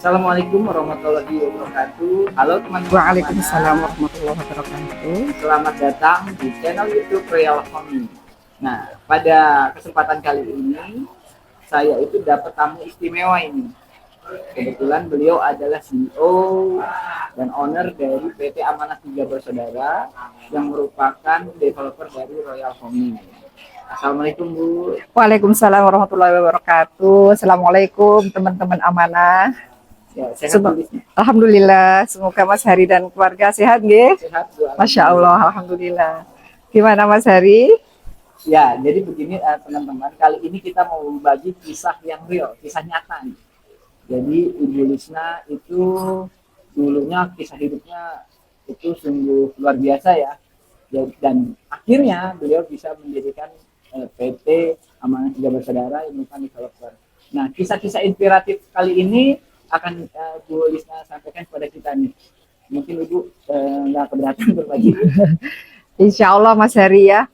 Assalamualaikum warahmatullahi wabarakatuh. Halo teman-teman. Waalaikumsalam warahmatullahi wabarakatuh. Selamat datang di channel YouTube Real Home. Nah, pada kesempatan kali ini saya itu dapat tamu istimewa ini. Kebetulan beliau adalah CEO dan owner dari PT Amanah Tiga Bersaudara yang merupakan developer dari Royal Home. Assalamualaikum Bu. Waalaikumsalam warahmatullahi wabarakatuh. Assalamualaikum teman-teman amanah. Ya, sehat Bu. Alhamdulillah, semoga Mas Hari dan keluarga sehat nggih. Sehat Bu. Masya Allah, alhamdulillah. Gimana Mas Hari? Ya, jadi begini teman-teman, kali ini kita mau berbagi kisah yang real, kisah nyata nih. Jadi Ibu Lisna itu dulunya kisah hidupnya itu sungguh luar biasa ya. Dan akhirnya beliau bisa mendirikan PT Amanah Tiga Bersaudara yang merupakan developer. Nah, kisah-kisah inspiratif kali ini akan Bu Lisna sampaikan kepada kita nih. Mungkin Ibu nggak keberatan berbagi. Insya Allah Mas Hari ya,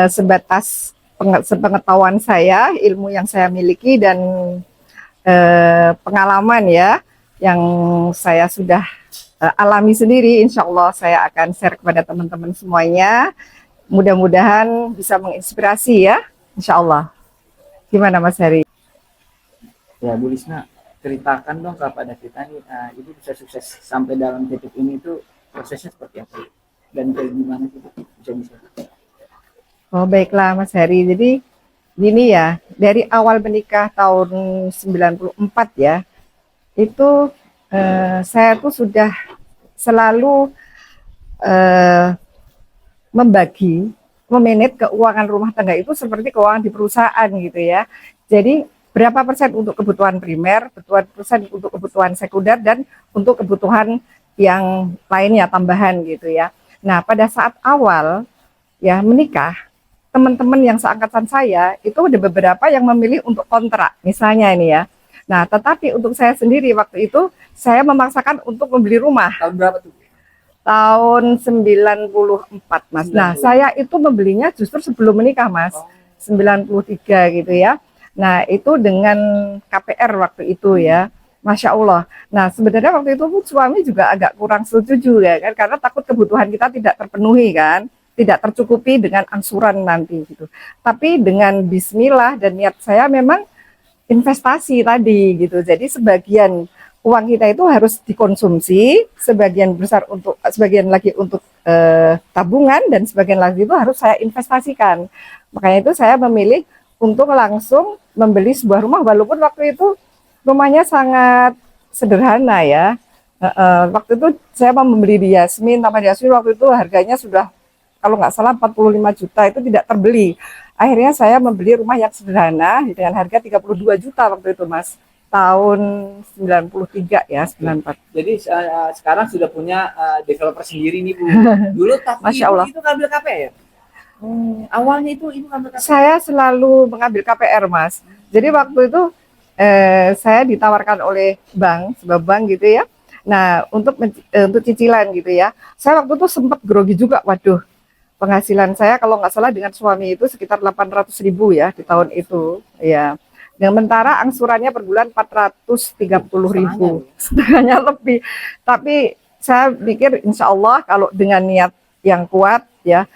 sebatas sepengetahuan saya, ilmu yang saya miliki dan pengalaman ya, yang saya sudah alami sendiri, insya Allah saya akan share kepada teman-teman semuanya. Mudah-mudahan bisa menginspirasi ya, insya Allah. Gimana Mas Hari? Ya Bu Lisna, ceritakan dong kepada kita nih, Ibu bisa sukses sampai dalam titik ini itu prosesnya seperti apa dan kayak gimana gitu bisa. Oh baiklah Mas Hari, jadi gini ya, dari awal menikah tahun 94 ya, itu saya tuh sudah selalu memanage keuangan rumah tangga itu seperti keuangan di perusahaan gitu ya. Jadi berapa persen untuk kebutuhan primer, berapa persen untuk kebutuhan sekunder, dan untuk kebutuhan yang lainnya tambahan gitu ya. Nah pada saat awal ya menikah, teman-teman yang seangkatan saya itu ada beberapa yang memilih untuk kontrak misalnya ini ya. Nah tetapi untuk saya sendiri waktu itu saya memaksakan untuk membeli rumah. Tahun berapa tuh? Tahun 94 Mas. Nah saya itu membelinya justru sebelum menikah Mas, 93 gitu ya. Nah itu dengan KPR waktu itu ya, Masya Allah. Nah sebenarnya waktu itu suami juga agak kurang setuju ya kan, karena takut kebutuhan kita tidak terpenuhi kan, tidak tercukupi dengan angsuran nanti gitu. Tapi dengan Bismillah dan niat saya memang investasi tadi gitu. Jadi sebagian uang kita itu harus dikonsumsi, sebagian besar untuk, sebagian lagi untuk tabungan, dan sebagian lagi itu harus saya investasikan. Makanya itu saya memilih untuk langsung membeli sebuah rumah, walaupun waktu itu rumahnya sangat sederhana ya. Waktu itu saya mau membeli di Yasmin, Taman Yasmin, waktu itu harganya sudah kalau nggak salah 45 juta, itu tidak terbeli. Akhirnya saya membeli rumah yang sederhana dengan harga 32 juta waktu itu Mas. Tahun 93 ya, 94. Jadi sekarang sudah punya developer sendiri nih Bu. Dulu tapi Masya Allah. itu ngambil KPR. Awalnya itu Ibu ngambil KPR. Saya selalu mengambil KPR Mas. Jadi waktu itu saya ditawarkan oleh bank, sebuah bank gitu ya. Nah untuk cicilan gitu ya. Saya waktu itu sempat grogi juga, waduh. Penghasilan saya kalau nggak salah dengan suami itu sekitar 800.000 ya di tahun itu ya. Sementara angsurannya per bulan 430.000, setengahnya lebih. Tapi saya pikir insya Allah kalau dengan niat yang kuat ya,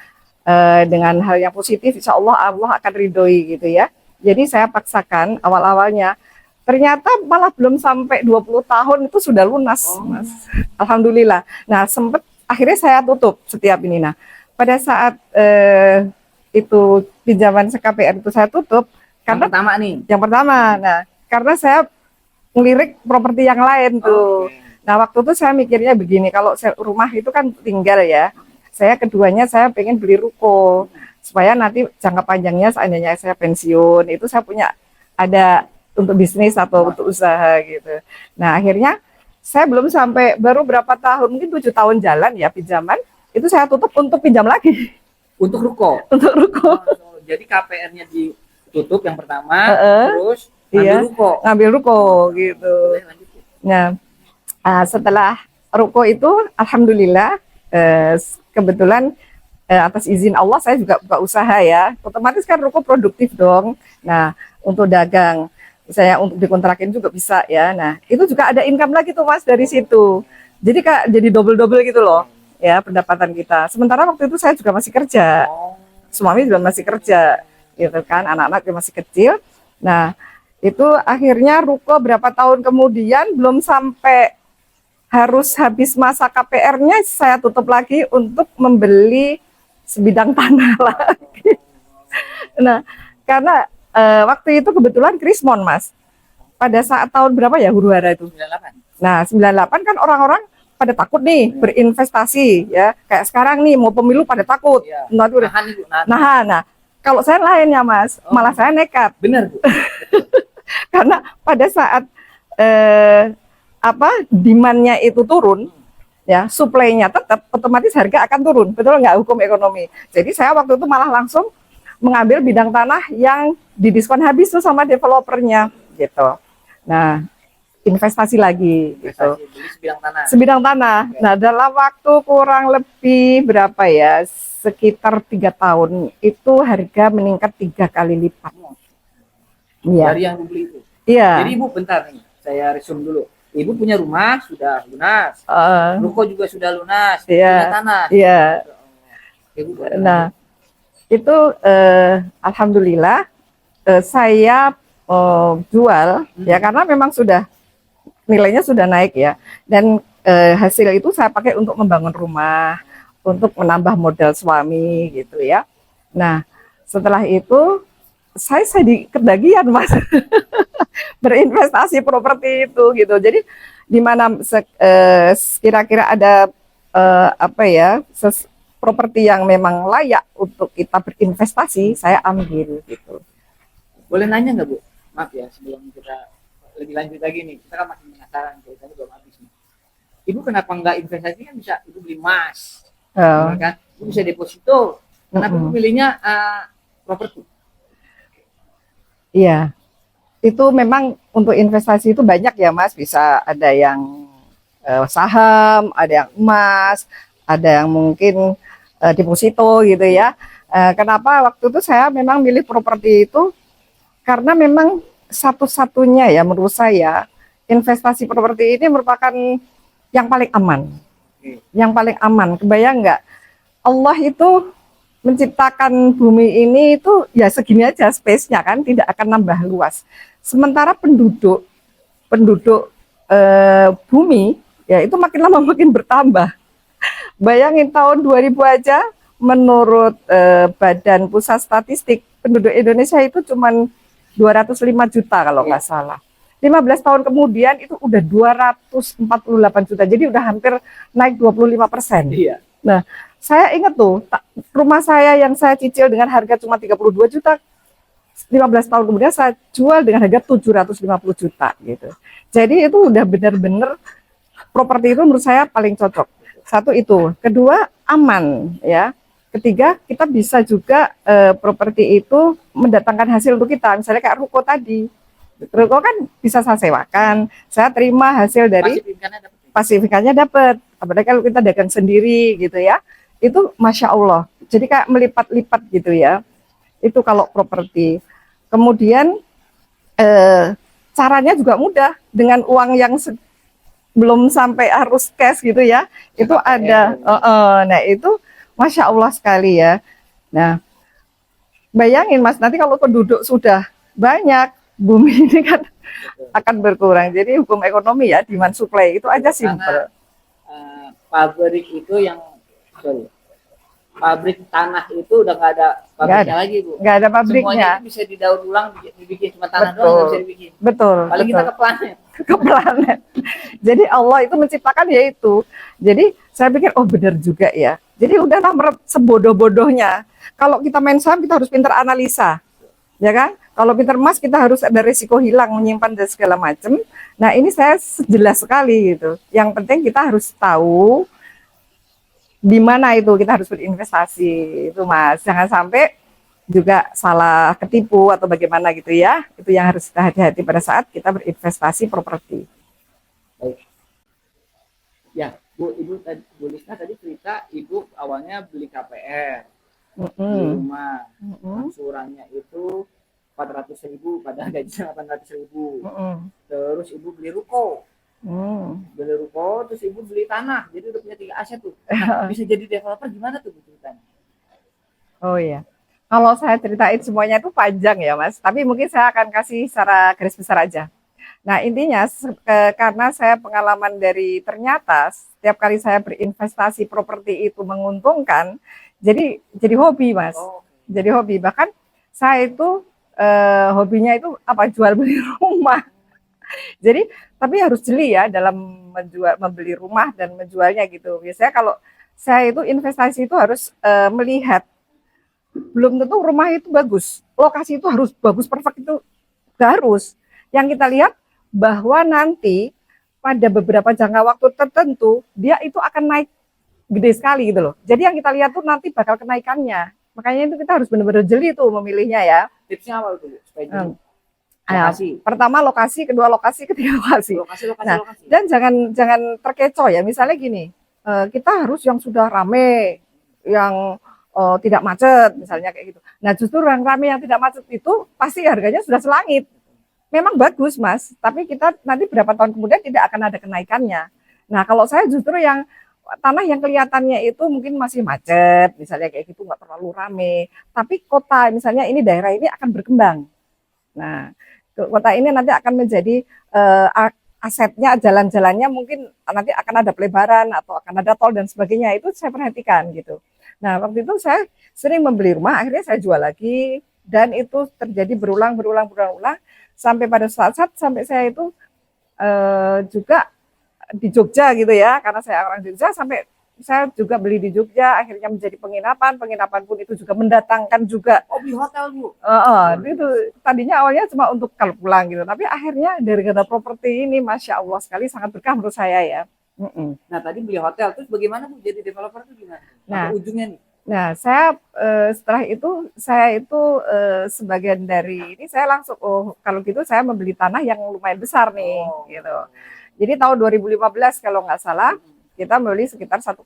dengan hal yang positif, insya Allah Allah akan ridhoi gitu ya. Jadi saya paksakan awal-awalnya. Ternyata malah belum sampai 20 tahun itu sudah lunas Mas. Alhamdulillah. Nah sempat akhirnya saya tutup setiap ini. Nah pada saat itu pinjaman KPR itu saya tutup, karena yang pertama nih. Yang pertama, nah karena saya ngelirik properti yang lain tuh. Nah waktu itu saya mikirnya begini, kalau rumah itu kan tinggal ya, saya keduanya saya pengen beli ruko supaya nanti jangka panjangnya seandainya saya pensiun itu saya punya ada untuk bisnis atau untuk usaha gitu. Nah akhirnya saya belum sampai, baru berapa tahun, mungkin 7 tahun jalan ya pinjaman, itu saya tutup untuk pinjam lagi. Untuk ruko? Untuk ruko. Jadi KPR-nya ditutup yang pertama, terus ngambil ruko gitu. Nah setelah ruko itu alhamdulillah kebetulan atas izin Allah saya juga buka usaha ya, otomatis kan ruko produktif dong. Nah untuk dagang, Misalnya untuk dikontrakin juga bisa ya. Nah, itu juga ada income lagi tuh Mas dari situ. Jadi Kak jadi double-double gitu loh ya pendapatan kita. Sementara waktu itu saya juga masih kerja. Oh. Suami juga masih kerja gitu kan, anak-anak juga masih kecil. Nah, itu akhirnya ruko berapa tahun kemudian belum sampai harus habis masa KPR-nya saya tutup lagi untuk membeli sebidang tanah lagi. Nah, karena waktu itu kebetulan Krismon, Mas. Pada saat tahun berapa ya huru-hara itu? 98. Nah, 98 kan orang-orang pada takut nih berinvestasi ya. Kayak sekarang nih mau pemilu pada takut. Iya. Nah, itu udah. Nahan Ibu, nahan. Nah, kalau saya lain ya Mas, malah saya nekat. Benar, Bu. Karena pada saat demand-nya itu turun, ya supply-nya tetap, otomatis harga akan turun. Betul nggak hukum ekonomi? Jadi saya waktu itu malah langsung mengambil bidang tanah yang didiskon habis tuh sama developernya gitu. Nah, investasi lagi gitu. Investasi beli sebidang tanah. Sebidang tanah. Nah, dalam waktu kurang lebih berapa ya? Sekitar 3 tahun itu harga meningkat 3 kali lipat. Iya. Dari yang dibeli itu. Iya. Jadi Ibu bentar nih, saya resume dulu. Ibu punya rumah sudah lunas, ruko juga sudah lunas, Iya. punya tanah. Iya. Ibu, Nah, itu alhamdulillah saya jual ya karena memang sudah nilainya sudah naik ya, dan hasil itu saya pakai untuk membangun rumah, untuk menambah modal suami gitu ya. Nah, setelah itu saya di kebagian Mas berinvestasi properti itu gitu. Jadi di mana kira-kira ada properti yang memang layak untuk kita berinvestasi, saya ambil gitu. boleh nanya nggak Bu? Maaf ya, sebelum kita lebih lanjut lagi nih, kita kan masih penasaran, ceritanya belum habis nih. Ibu kenapa nggak investasi, kan bisa Ibu beli emas, kan? Ibu bisa deposito. Kenapa Ibu pilihnya properti? Iya, itu memang untuk investasi itu banyak ya Mas, bisa ada yang saham, ada yang emas, ada yang mungkin deposito gitu ya. Kenapa waktu itu saya memang milih properti itu? Karena memang satu-satunya ya menurut saya investasi properti ini merupakan yang paling aman. Yang paling aman, kebayang nggak? Allah itu menciptakan bumi ini itu ya segini aja space-nya kan, tidak akan nambah luas. Sementara penduduk bumi ya itu makin lama makin bertambah. Bayangin tahun 2000 aja menurut Badan Pusat Statistik penduduk Indonesia itu cuman 205 juta kalau nggak salah. 15 tahun kemudian itu udah 248 juta. Jadi udah hampir naik 25%. Iya. Nah, saya ingat tuh rumah saya yang saya cicil dengan harga cuma 32 juta, 15 tahun kemudian saya jual dengan harga 750 juta gitu. Jadi itu udah benar-benar properti itu menurut saya paling cocok. Satu itu, kedua aman ya. Ketiga, kita bisa juga properti itu mendatangkan hasil untuk kita. Misalnya kayak ruko tadi. Ruko kan bisa saya sewakan, saya terima hasil dari pasif-ikannya dapat. Apalagi kalau kita dagang sendiri gitu ya, itu masya Allah. Jadi kayak melipat-lipat gitu ya. Itu kalau properti. Kemudian caranya juga mudah, dengan uang yang belum sampai harus cash gitu ya. Itu ada. Nah itu masya Allah sekali ya. Nah bayangin Mas, nanti kalau penduduk sudah banyak, bumi ini kan akan berkurang. Jadi hukum ekonomi ya, demand supply itu aja simple. Pabrik itu pabrik tanah itu udah nggak ada pabriknya lagi Bu. Nggak ada pabriknya. Semuanya bisa didaur ulang, dibikin cuma tanah doang nggak bisa dibikin. Betul. Paling kita ke planet. Ke planet. Jadi Allah itu menciptakan ya itu. Jadi saya pikir oh benar juga ya. Jadi udahlah sebodoh-bodohnya. Kalau kita main saham kita harus pintar analisa, ya kan? Kalau pintar emas kita harus ada risiko hilang, menyimpan dan segala macam. Nah ini saya jelas sekali gitu. Yang penting kita harus tahu di mana itu kita harus berinvestasi itu Mas. Jangan sampai juga salah ketipu atau bagaimana gitu ya. Itu yang harus kita hati-hati pada saat kita berinvestasi properti. Baik. Ya, Ibu Lisna tadi cerita Ibu awalnya beli KPR di rumah. Angsurannya itu 400.000 padahal gajinya 800.000. Mm-mm. Terus ibu beli ruko, Hmm. terus ibu beli tanah, jadi udah punya 3 aset tuh. Nah, bisa jadi developer gimana tuh ceritanya? Oh iya. Kalau saya ceritain semuanya itu panjang ya Mas, tapi mungkin saya akan kasih secara garis besar aja. Nah intinya karena saya pengalaman dari ternyata setiap kali saya berinvestasi properti itu menguntungkan, jadi hobi Mas. Oh, Jadi hobi. Bahkan saya itu hobinya itu apa jual beli rumah. Jadi tapi harus jeli ya dalam membeli rumah dan menjualnya gitu. Biasanya kalau saya itu investasi itu harus melihat belum tentu rumah itu bagus, lokasi itu harus bagus perfect itu nggak harus. Yang kita lihat bahwa nanti pada beberapa jangka waktu tertentu dia itu akan naik gede sekali gitu loh. Jadi yang kita lihat tuh nanti bakal kenaikannya. Makanya itu kita harus benar-benar jeli tuh memilihnya ya. tipsnya apa tuh supaya jadi Lokasi. Pertama lokasi, kedua lokasi, ketiga lokasi. Nah, lokasi. dan jangan terkecoh ya. Misalnya gini, kita harus yang sudah rame, yang tidak macet, misalnya kayak gitu. Nah, justru yang rame yang tidak macet itu pasti harganya sudah selangit. Memang bagus, Mas. Tapi kita nanti berapa tahun kemudian tidak akan ada kenaikannya. Nah, kalau saya justru yang tanah yang kelihatannya itu mungkin masih macet, misalnya kayak gitu nggak terlalu rame. Tapi kota, misalnya ini daerah ini akan berkembang. Nah, kota ini nanti akan menjadi asetnya, jalan-jalannya mungkin nanti akan ada pelebaran atau akan ada tol dan sebagainya. Itu saya perhatikan gitu. Nah, waktu itu saya sering membeli rumah, akhirnya saya jual lagi dan itu terjadi berulang sampai pada saat sampai saya itu juga di Jogja gitu ya, karena saya orang Jogja sampai saya juga beli di Jogja, akhirnya menjadi penginapan pun itu juga mendatangkan juga. Oh, beli hotel Bu? Itu tadinya awalnya cuma untuk kalau pulang gitu, tapi akhirnya dari kata properti ini, Masya Allah sekali, sangat berkah menurut saya ya. Nah, tadi beli hotel, terus bagaimana Bu jadi developer itu gimana? Nah, ujungnya nih? Nah, saya setelah itu saya itu sebagian dari ini saya langsung kalau gitu saya membeli tanah yang lumayan besar nih gitu. Jadi tahun 2015 kalau nggak salah kita membeli sekitar 1,7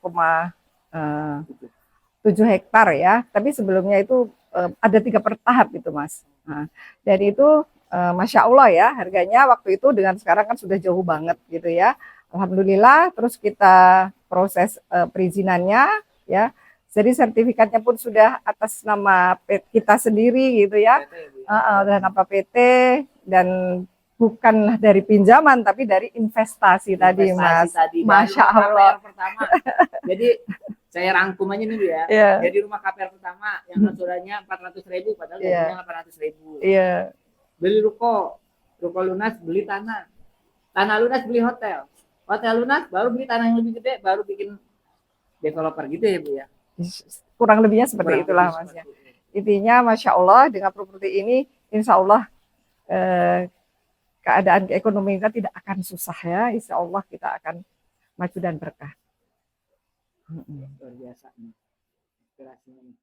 hektar ya. Tapi sebelumnya itu ada 3 tahap gitu Mas. Nah, dan itu Masya Allah ya harganya waktu itu dengan sekarang kan sudah jauh banget gitu ya. Alhamdulillah terus kita proses perizinannya ya. Jadi sertifikatnya pun sudah atas nama kita sendiri gitu ya, dan nama PT dan bukan dari pinjaman tapi dari investasi tadi Mas. Masya Allah. Pertama. Jadi saya rangkum aja nih ya. Yeah. Jadi rumah KPR pertama yang angsurannya 400.000 padahal gajinya 800.000. Iya. Beli ruko lunas, beli tanah lunas beli hotel lunas baru beli tanah yang lebih gede, baru bikin developer gitu ya Bu ya. Kurang lebihnya seperti itulah Mas ya. Intinya Masya Allah dengan properti ini Insya Allah keadaan ekonomi kita tidak akan susah ya. Insya Allah kita akan maju dan berkah. Luar biasa nih inspirasinya nih.